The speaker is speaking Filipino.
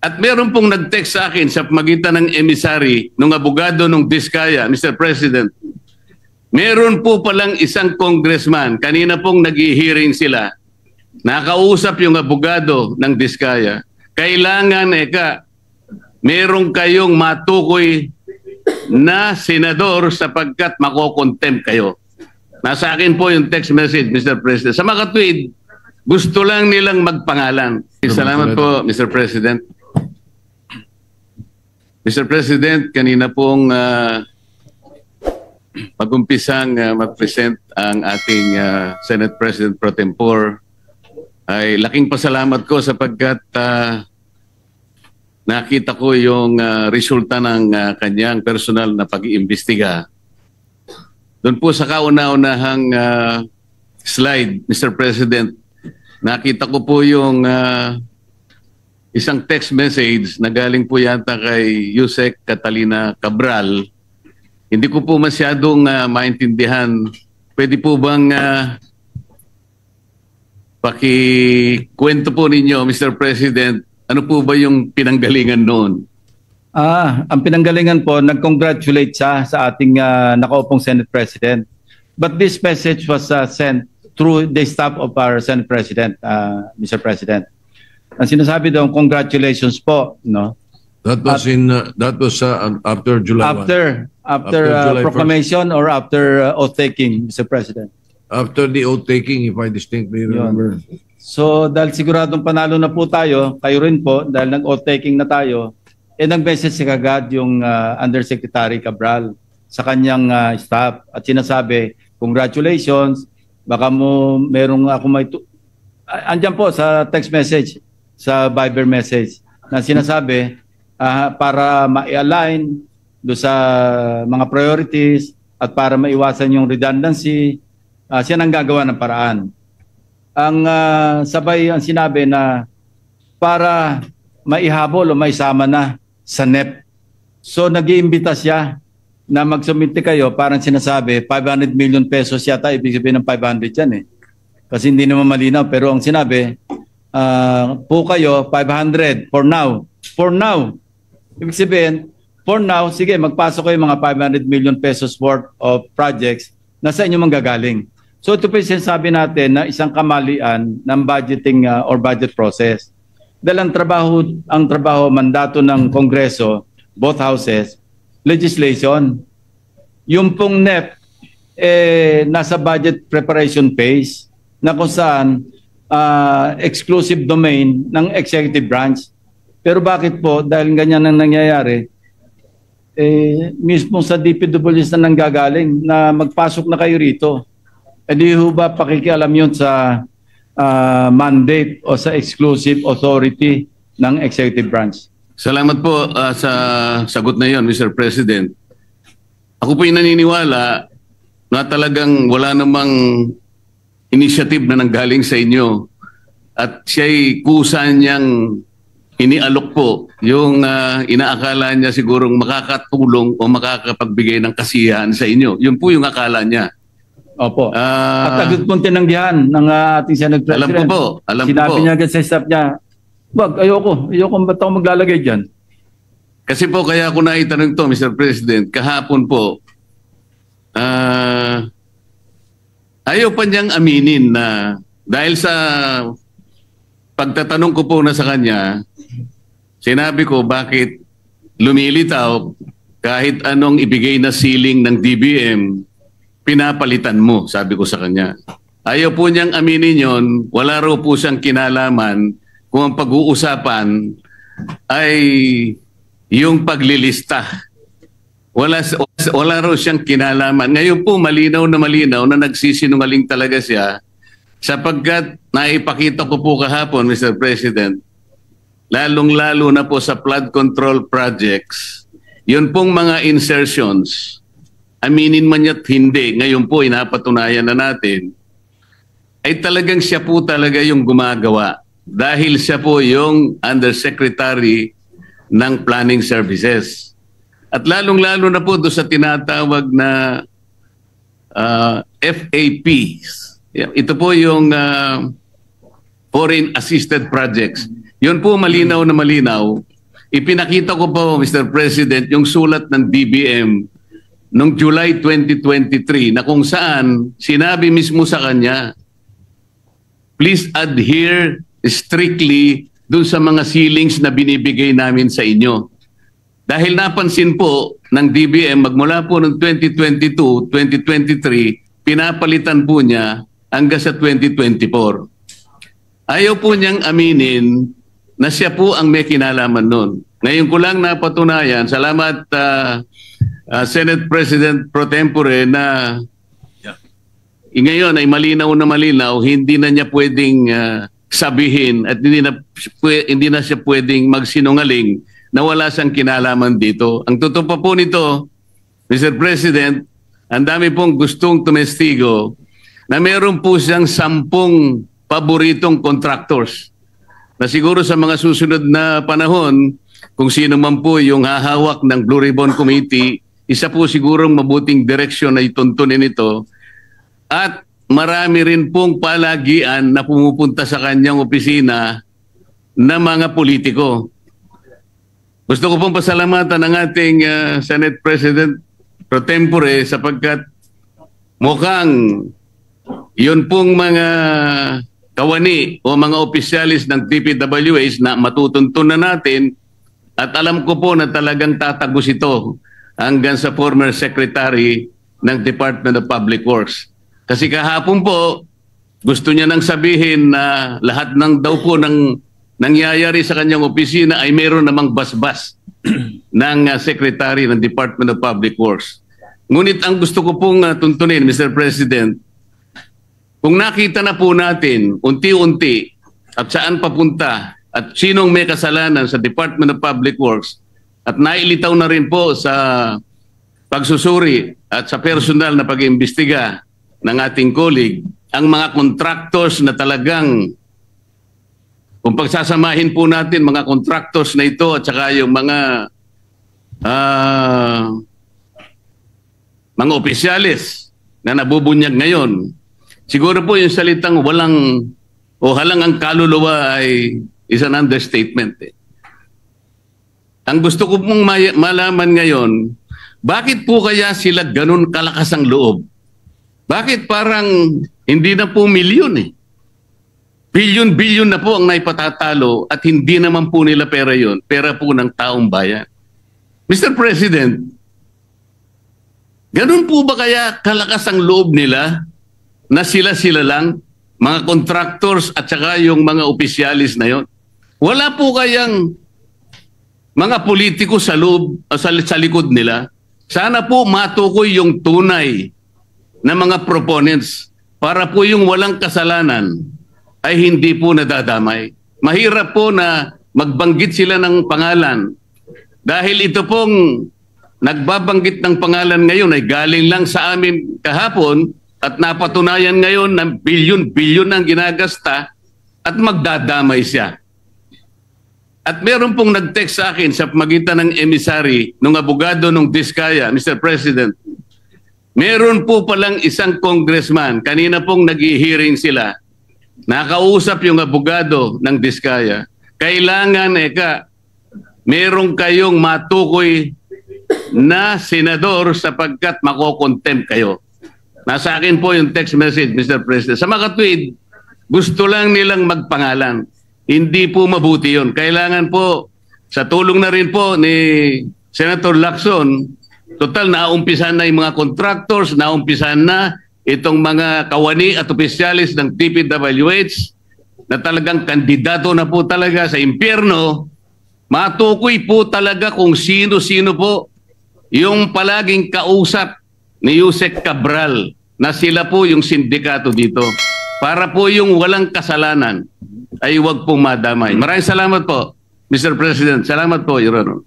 At meron pong nag-text sa akin sa pamagitan ng emissary, ng abogado ng Diskaya, Mr. President. Meron po palang isang congressman, kanina pong nag-hearing sila, nakausap yung abogado ng Diskaya. Kailangan, meron kayong matukoy na senador sapagkat makokontempt kayo. Nasa akin po yung text message, Mr. President. Sa mga tweet, gusto lang nilang magpangalan. Salamat po, Mr. President. Mr. President, kanina pong pag-umpisang mag-present ang ating Senate President Pro Tempore, ay laking pasalamat ko sapagkat nakita ko yung resulta ng kanyang personal na pag-iimbestiga. Doon po sa kauna-unahang slide, Mr. President, nakita ko po yung isang text message na galing po yata kay Yusek Catalina Cabral. Hindi ko po masyadong maintindihan. Pwede po bang pakikwento po ninyo, Mr. President, ano po ba yung pinanggalingan noon? Ang pinanggalingan po, nag-congratulate siya sa ating nakaupong Senate President. But this message was sent through the staff of our Senate President, Mr. President. Ang sinasabi daw, congratulations po, no? That was after July 1. After July proclamation 1st. Or after oath-taking, Mr. President? After the oath-taking, if I distinctly remember. So, dahil siguradong panalo na po tayo, kayo rin po, dahil nag-oath-taking na tayo, nag-message si kagad yung Undersecretary Cabral sa kanyang staff at sinasabi, congratulations, baka merong ako andyan po sa text message, sa Viber message, na sinasabi para ma-align do sa mga priorities at para maiwasan yung redundancy, siya nang gagawa ng paraan. Ang sabay ang sinabi na para maihabol o maisama na sa NEP. So nag-iimbita siya na magsumite kayo, parang sinasabi 500 million pesos yata, ibig sabihin ng 500 yan eh. Kasi hindi naman malinaw, pero ang sinabi, po kayo 500 for now. For now. Ibig sabihin, for now, sige, magpasok kayo mga 500 million pesos worth of projects na sa inyo manggagaling. So ito po yung sinasabi natin na isang kamalian ng budgeting or budget process. Dahil ang trabaho, mandato ng Kongreso, both houses, legislation. Yung pong NEP, nasa budget preparation phase na kung saan exclusive domain ng executive branch. Pero bakit po, dahil ganyan ang nangyayari, mismo sa DPWs na nanggagaling na magpasok na kayo rito. Di ho ba pakikialam yun sa mandate o sa exclusive authority ng executive branch? Salamat po sa sagot na yon, Mr. President. Ako po yung naniniwala na talagang wala namang initiative na nanggaling sa inyo at siya'y kusa niyang inialok po yung inaakala niya sigurong makakatulong o makakapagbigay ng kasiyahan sa inyo. Yun po yung akala niya. Opo. At agad pong tinanggihan ng ating Senate President. Alam ko po. Sinabi niya agad sa staff niya, wag, ayoko ba't ako maglalagay dyan? Kasi po kaya ako naitanong to, Mr. President, kahapon po, ayaw pa niyang aminin na dahil sa pagtatanong ko po na sa kanya, sinabi ko bakit lumilitaw kahit anong ibigay na ceiling ng DBM, pinapalitan mo, sabi ko sa kanya. Ayaw po niyang aminin yon, wala raw po siyang kinalaman kung ang pag-uusapan ay yung paglilista. Wala raw siyang kinalaman. Ngayon po malinaw na nagsisinungaling talaga siya sapagkat naipakita ko po kahapon, Mr. President, lalong-lalo na po sa flood control projects, yun pong mga insertions, aminin man ya't hindi, ngayon po inapatunayan na natin, ay talagang siya po talaga yung gumagawa dahil siya po yung Undersecretary ng Planning Services. At lalong-lalo na po doon sa tinatawag na FAPs. Ito po yung Foreign Assisted Projects. Yun po malinaw na malinaw ipinakita ko po, Mr. President, yung sulat ng DBM noong July 2023 na kung saan sinabi mismo sa kanya, please adhere strictly dun sa mga ceilings na binibigay namin sa inyo. Dahil napansin po ng DBM magmula po noong 2022, 2023, pinapalitan po niya hanggang sa 2024. Ayaw po niyang aminin na siya po ang may kinalaman nun. Ngayon ko lang napatunayan, salamat Senate President Pro Tempore na ngayon ay malinaw na malinaw, hindi na niya pwedeng sabihin at hindi na siya pwedeng magsinungaling na wala siyang kinalaman dito. Ang totoo pa po nito, Mr. President, ang dami pong gustong tumestigo na meron po siyang 10 paboritong contractors na siguro sa mga susunod na panahon, kung sino man po yung hahawak ng Blue Ribbon Committee, isa po sigurong mabuting direksyon na ituntunin ito. At marami rin pong palagian na pumupunta sa kanyang opisina na mga politiko. Gusto ko pong pasalamatan ng ating Senate President Pro Tempore sapagkat mukhang yun pong mga kawani o mga opisyalis ng DPWH na matutuntun na natin at alam ko po na talagang tatagos ito hanggang sa former Secretary ng Department of Public Works. Kasi kahapon po, gusto niya nang sabihin na lahat ng daw po ng nangyayari sa kanyang opisina ay meron namang basbas ng Secretary ng Department of Public Works. Ngunit ang gusto ko pong tuntunin, Mr. President, kung nakita na po natin unti-unti at saan papunta at sinong may kasalanan sa Department of Public Works at nailitaw na rin po sa pagsusuri at sa personal na pag-iimbestiga ng ating colleague, ang mga contractors na talagang, kung pagsasamahin po natin mga contractors na ito at saka yung mga opisyalis na nabubunyag ngayon, siguro po yung salitang walang o halang ang kaluluwa ay is an understatement. Ang gusto ko pong malaman ngayon, bakit po kaya sila ganun kalakas ang loob? Bakit parang hindi na po milyon eh? Bilyon-bilyon na po ang naipatatalo at hindi naman po nila pera yon, pera po ng taong bayan. Mr. President, ganun po ba kaya kalakas ang loob nila na sila-sila lang, mga contractors at saka yung mga opisyalis na yon? Wala po kayang mga politiko sa loob, sa likod nila? Sana po matukoy yung tunay na mga proponents para po yung walang kasalanan ay hindi po nadadamay. Mahirap po na magbanggit sila ng pangalan dahil ito pong nagbabanggit ng pangalan ngayon ay galing lang sa amin kahapon at napatunayan ngayon na bilyon-bilyon ang ginagasta at magdadamay siya. At meron pong nag-text sa akin sa magitan ng emissary ng abogado ng Diskaya, Mr. President. Meron po palang isang congressman, kanina pong nag-i-hearing sila, nakausap yung abogado ng Diskaya. Kailangan, meron kayong matukoy na senador sapagkat makokontempt kayo. Nasa akin po yung text message, Mr. President. Sa mga tweet, gusto lang nilang magpangalan. Hindi po mabuti yun. Kailangan po, sa tulong na rin po ni Senator Lacson, total, naumpisan na yung mga contractors, naumpisan na itong mga kawani at opisyalis ng DPWH na talagang kandidato na po talaga sa impyerno. Matukoy po talaga kung sino-sino po yung palaging kausap ni Yusek Cabral na sila po yung sindikato dito. Para po yung walang kasalanan ay huwag pong madamay. Maraming salamat po, Mr. President. Salamat po, Your Honor.